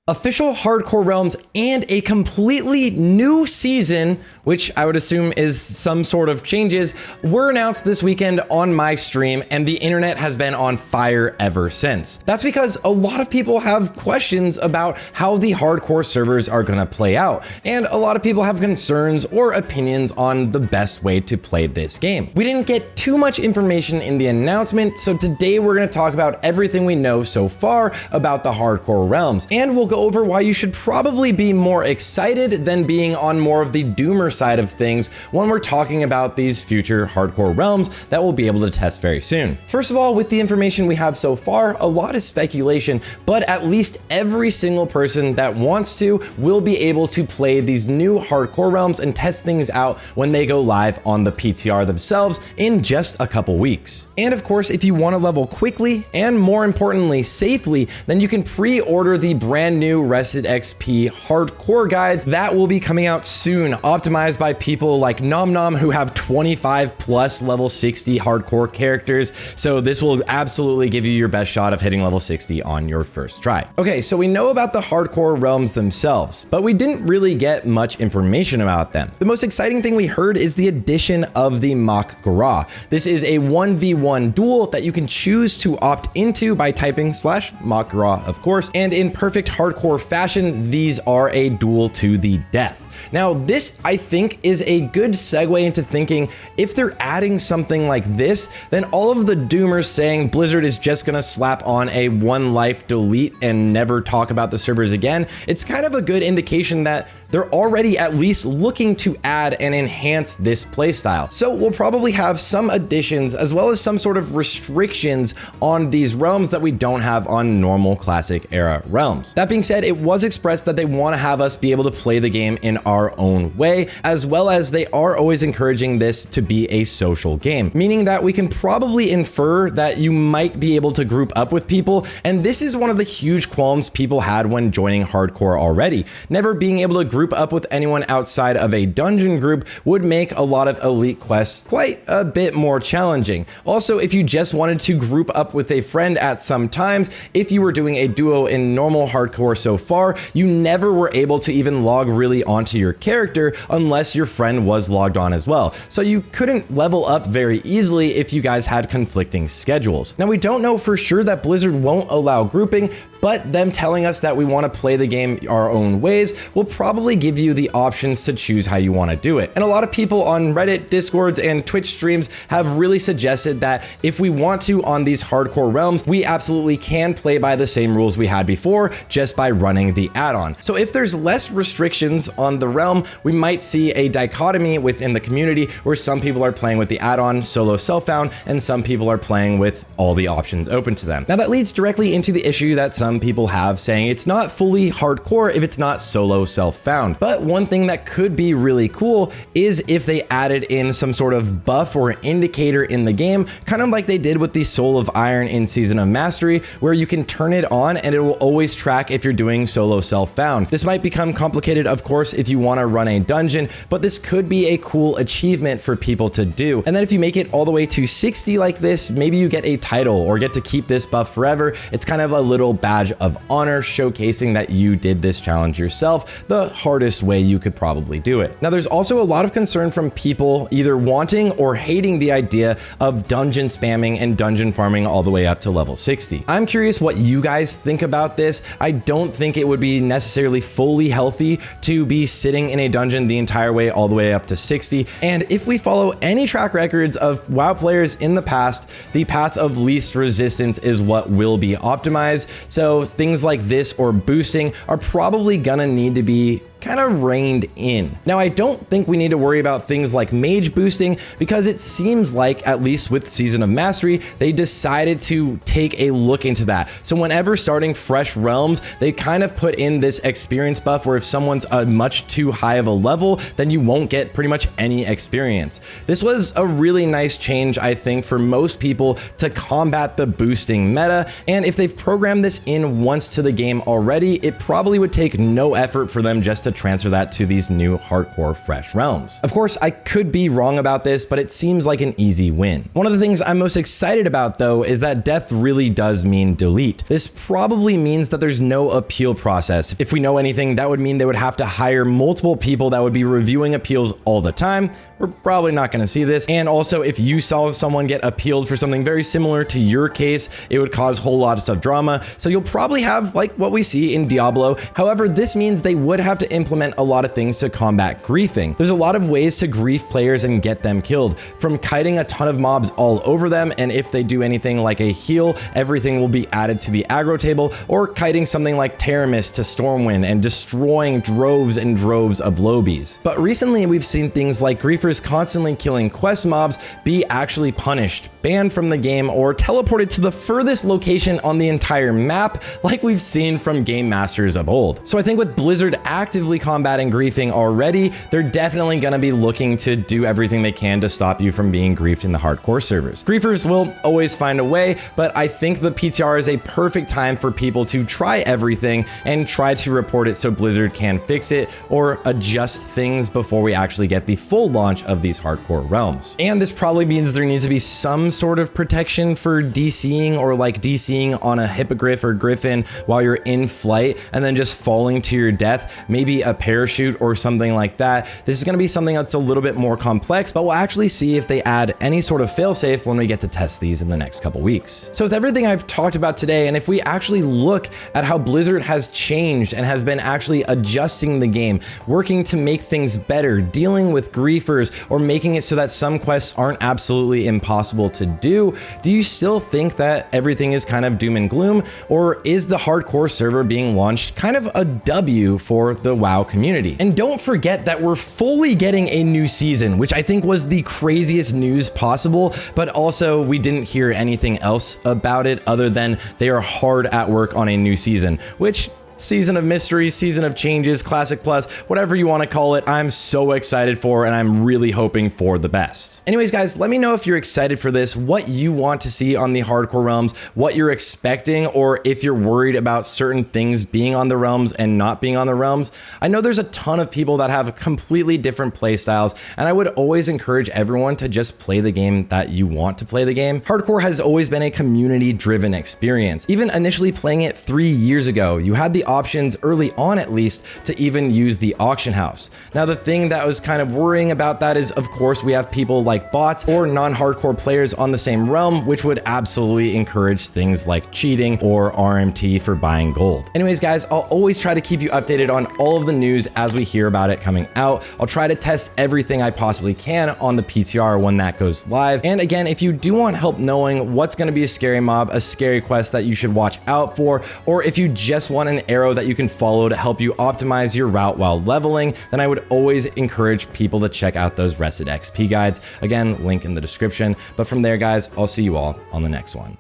Official hardcore realms and a completely new season, which I would assume is some sort of changes, were announced this weekend on my stream, and the internet has been on fire ever since. That's because a lot of people have questions about how the hardcore servers are gonna play out, and a lot of people have concerns or opinions on the best way to play this game. We didn't get too much information in the announcement, so today we're gonna talk about everything we know so far about the hardcore realms, and we'll go over why you should probably be more excited than being on more of the doomer side of things when we're talking about these future hardcore realms that we'll be able to test very soon. First of all, with the information we have so far, a lot is speculation, but at least every single person that wants to will be able to play these new hardcore realms and test things out when they go live on the PTR themselves in just a couple weeks. And of course, if you want to level quickly and more importantly safely, then you can pre-order the brand new Rested XP hardcore guides that will be coming out soon, optimized by people like Nom Nom who have 25 plus level 60 hardcore characters. So this will absolutely give you your best shot of hitting level 60 on your first try. Okay, so we know about the hardcore realms themselves, but we didn't really get much information about them. The most exciting thing we heard is the addition of the Mak'Gora. This is a 1v1 duel that you can choose to opt into by typing /Mak'Gora, of course, and in perfect hardcore fashion, these are a duel to the death. Now, this, I think, is a good segue into thinking if they're adding something like this, then all of the doomers saying Blizzard is just gonna slap on a one life delete and never talk about the servers again, it's kind of a good indication that they're already at least looking to add and enhance this playstyle. So we'll probably have some additions as well as some sort of restrictions on these realms that we don't have on normal classic era realms. That being said, it was expressed that they want to have us be able to play the game in our own way, as well as they are always encouraging this to be a social game, meaning that we can probably infer that you might be able to group up with people. And this is one of the huge qualms people had when joining hardcore already. Never being able to group up with anyone outside of a dungeon group would make a lot of elite quests quite a bit more challenging. Also, if you just wanted to group up with a friend at some times, if you were doing a duo in normal hardcore so far, you never were able to even log really onto your character unless your friend was logged on as well. So you couldn't level up very easily if you guys had conflicting schedules. Now, we don't know for sure that Blizzard won't allow grouping, but them telling us that we want to play the game our own ways will probably give you the options to choose how you want to do it. And a lot of people on Reddit, Discords, and Twitch streams have really suggested that if we want to on these hardcore realms, we absolutely can play by the same rules we had before just by running the add-on. So if there's less restrictions on the realm, we might see a dichotomy within the community where some people are playing with the add-on solo self-found and some people are playing with all the options open to them. Now that leads directly into the issue that some people have saying it's not fully hardcore if it's not solo self-found. But one thing that could be really cool is if they added in some sort of buff or indicator in the game, kind of like they did with the Soul of Iron in Season of Mastery, where you can turn it on and it will always track if you're doing solo self-found. This might become complicated, of course, if you want to run a dungeon, but this could be a cool achievement for people to do. And then if you make it all the way to 60 like this, maybe you get a title or get to keep this buff forever. It's kind of a little badge of honor showcasing that you did this challenge yourself, the hardest way you could probably do it. Now, there's also a lot of concern from people either wanting or hating the idea of dungeon spamming and dungeon farming all the way up to level 60. I'm curious what you guys think about this. I don't think it would be necessarily fully healthy to be sitting in a dungeon the entire way all the way up to 60. And if we follow any track records of WoW players in the past, the path of least resistance is what will be optimized. So things like this or boosting are probably gonna need to be kind of reined in. Now, I don't think we need to worry about things like mage boosting because it seems like, at least with Season of Mastery, they decided to take a look into that. So whenever starting fresh realms, they kind of put in this experience buff where if someone's a much too high of a level, then you won't get pretty much any experience. This was a really nice change, I think, for most people to combat the boosting meta. And if they've programmed this in once to the game already, it probably would take no effort for them just to to transfer that to these new hardcore fresh realms. Of course, I could be wrong about this, but it seems like an easy win. One of the things I'm most excited about though is that death really does mean delete. This probably means that there's no appeal process. If we know anything, that would mean they would have to hire multiple people that would be reviewing appeals all the time. We're probably not going to see this. And also, if you saw someone get appealed for something very similar to your case, it would cause a whole lot of drama. So you'll probably have like what we see in Diablo. However, this means they would have to implement a lot of things to combat griefing. There's a lot of ways to grief players and get them killed, from kiting a ton of mobs all over them, and if they do anything like a heal, everything will be added to the aggro table, or kiting something like Teramis to Stormwind and destroying droves and droves of lobies. But recently we've seen things like griefers constantly killing quest mobs be actually punished, banned from the game, or teleported to the furthest location on the entire map, like we've seen from game masters of old. So I think with Blizzard actively combating griefing already, they're definitely going to be looking to do everything they can to stop you from being griefed in the hardcore servers. Griefers will always find a way, but I think the PTR is a perfect time for people to try everything and try to report it so Blizzard can fix it or adjust things before we actually get the full launch of these hardcore realms. And this probably means there needs to be some sort of protection for DCing, or like DCing on a hippogriff or griffin while you're in flight and then just falling to your death, maybe a parachute or something like that. This is going to be something that's a little bit more complex, but we'll actually see if they add any sort of failsafe when we get to test these in the next couple weeks. So with everything I've talked about today, and if we actually look at how Blizzard has changed and has been actually adjusting the game, working to make things better, dealing with griefers, or making it so that some quests aren't absolutely impossible to do you still think that everything is kind of doom and gloom, or is the hardcore server being launched kind of a W for the WoW community? And don't forget that we're fully getting a new season, which I think was the craziest news possible, but also we didn't hear anything else about it other than they are hard at work on a new season, which season of mystery, season of changes, classic plus, whatever you want to call it, I'm so excited for, and I'm really hoping for the best. Anyways, guys, let me know if you're excited for this, what you want to see on the hardcore realms, what you're expecting, or if you're worried about certain things being on the realms and not being on the realms. I know there's a ton of people that have completely different play styles, and I would always encourage everyone to just play the game that you want to play the game. Hardcore has always been a community-driven experience. Even initially playing it 3 years ago, you had the options early on, at least, to even use the auction house. Now, the thing that was kind of worrying about that is, of course, we have people like bots or non-hardcore players on the same realm, which would absolutely encourage things like cheating or RMT for buying gold. Anyways, guys, I'll always try to keep you updated on all of the news as we hear about it coming out. I'll try to test everything I possibly can on the PTR when that goes live. And again, if you do want help knowing what's going to be a scary mob, a scary quest that you should watch out for, or if you just want an arrow that you can follow to help you optimize your route while leveling, then I would always encourage people to check out those Rested XP guides. Again, link in the description. But from there, guys, I'll see you all on the next one.